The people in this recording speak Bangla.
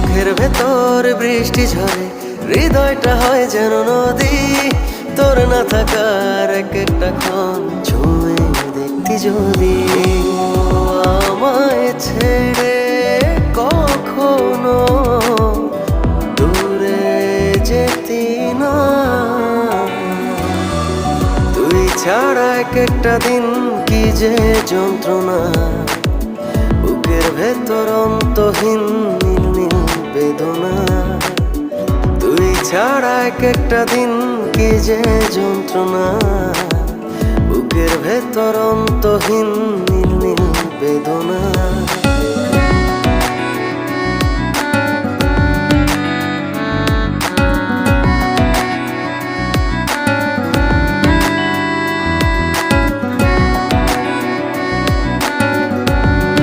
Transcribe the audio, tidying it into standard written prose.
বুকের ভেতর বৃষ্টি ঝরে, হৃদয়টা হয় যেন নদী। তোর না থাকার এক একটা ক্ষণ ছুঁয়ে দেখতি যদি। আমায় ছেড়ে কখনো দূরে যেতি না, তুই ছাড়া এক একটা দিন কি যে যন্ত্রণা। বুকের ভেতর অন্তহীন নীল নীল বেদনা, তুই ছাড়া এক একটা দিন কি যে যন্ত্রণা। বুকের ভেতর অন্তহীন নীল নীল বেদনা।